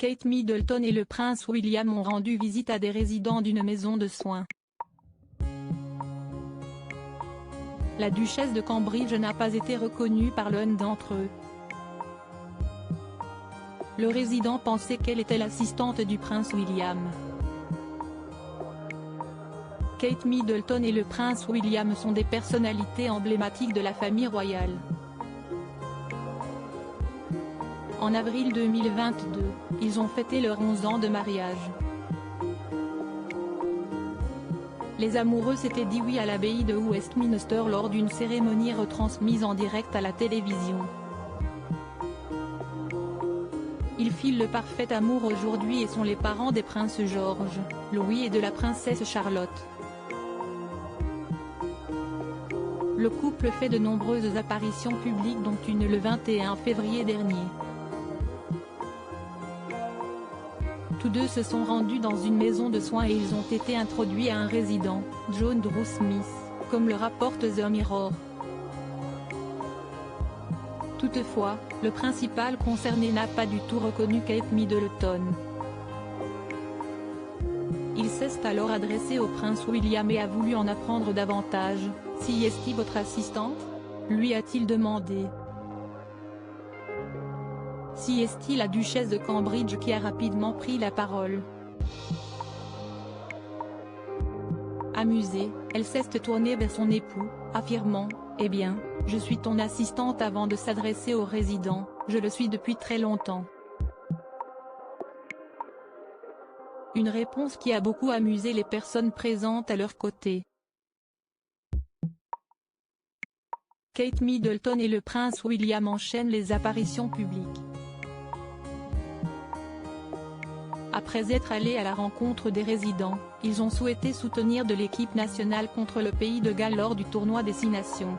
Kate Middleton et le prince William ont rendu visite à des résidents d'une maison de soins. La duchesse de Cambridge n'a pas été reconnue par l'un d'entre eux. Le résident pensait qu'elle était l'assistante du prince William. Kate Middleton et le prince William sont des personnalités emblématiques de la famille royale. En avril 2022, ils ont fêté leurs 11 ans de mariage. Les amoureux s'étaient dit oui à l'abbaye de Westminster lors d'une cérémonie retransmise en direct à la télévision. Ils filent le parfait amour aujourd'hui et sont les parents des princes George, Louis et de la princesse Charlotte. Le couple fait de nombreuses apparitions publiques dont une le 21 février dernier. Tous deux se sont rendus dans une maison de soins et ils ont été introduits à un résident, John Drew Smith, comme le rapporte The Mirror. Toutefois, le principal concerné n'a pas du tout reconnu Kate Middleton. Il s'est alors adressé au prince William et a voulu en apprendre davantage. « Si est-il votre assistante ?» lui a-t-il demandé. Si est-il la duchesse de Cambridge qui a rapidement pris la parole. Amusée, elle s'est tournée vers son époux, affirmant « Eh bien, je suis ton assistante » avant de s'adresser au résident, « Je le suis depuis très longtemps ». Une réponse qui a beaucoup amusé les personnes présentes à leur côté. Kate Middleton et le prince William enchaînent les apparitions publiques. Après être allés à la rencontre des résidents, ils ont souhaité soutenir de l'équipe nationale contre le pays de Galles lors du tournoi des 6 nations.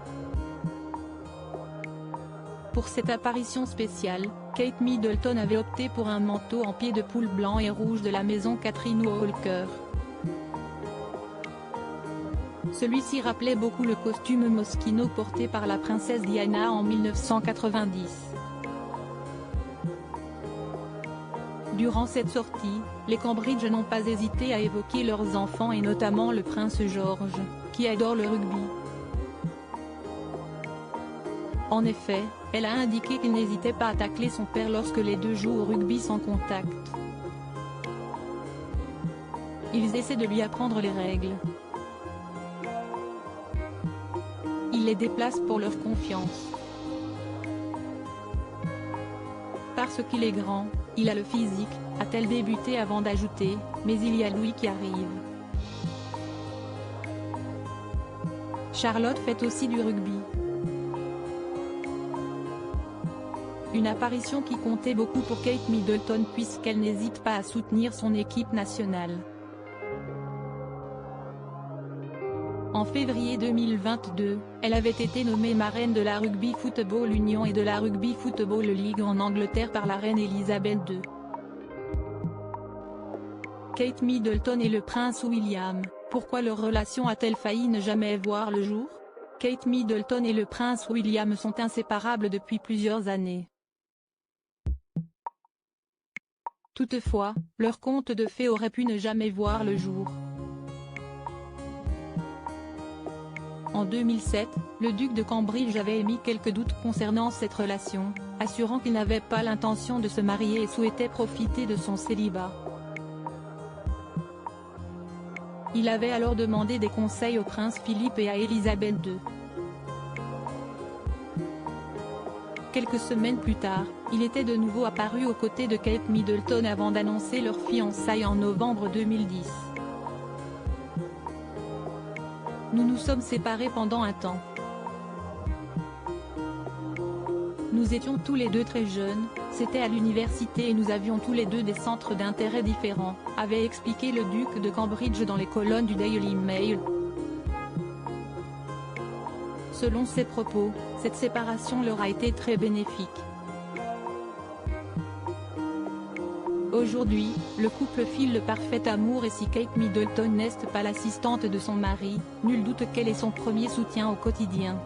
Pour cette apparition spéciale, Kate Middleton avait opté pour un manteau en pied de poule blanc et rouge de la maison Catherine Walker. Celui-ci rappelait beaucoup le costume Moschino porté par la princesse Diana en 1990. Durant cette sortie, les Cambridge n'ont pas hésité à évoquer leurs enfants et notamment le prince George, qui adore le rugby. En effet, elle a indiqué qu'il n'hésitait pas à tacler son père lorsque les deux jouent au rugby sans contact. Ils essaient de lui apprendre les règles. Il les déplace pour leur confiance. Parce qu'il est grand, il a le physique, a-t-elle débuté avant d'ajouter, mais il y a Louis qui arrive. Charlotte fait aussi du rugby. Une apparition qui comptait beaucoup pour Kate Middleton puisqu'elle n'hésite pas à soutenir son équipe nationale. En février 2022, elle avait été nommée marraine de la Rugby Football Union et de la Rugby Football League en Angleterre par la reine Elisabeth II. Kate Middleton et le prince William, pourquoi leur relation a-t-elle failli ne jamais voir le jour? Kate Middleton et le prince William sont inséparables depuis plusieurs années. Toutefois, leur conte de fées aurait pu ne jamais voir le jour. En 2007, le duc de Cambridge avait émis quelques doutes concernant cette relation, assurant qu'il n'avait pas l'intention de se marier et souhaitait profiter de son célibat. Il avait alors demandé des conseils au prince Philippe et à Elisabeth II. Quelques semaines plus tard, il était de nouveau apparu aux côtés de Kate Middleton avant d'annoncer leur fiançailles en novembre 2010. Nous nous sommes séparés pendant un temps. Nous étions tous les deux très jeunes, c'était à l'université et nous avions tous les deux des centres d'intérêt différents, avait expliqué le duc de Cambridge dans les colonnes du Daily Mail. Selon ses propos, cette séparation leur a été très bénéfique. Aujourd'hui, le couple file le parfait amour et si Kate Middleton n'est pas l'assistante de son mari, nul doute qu'elle est son premier soutien au quotidien.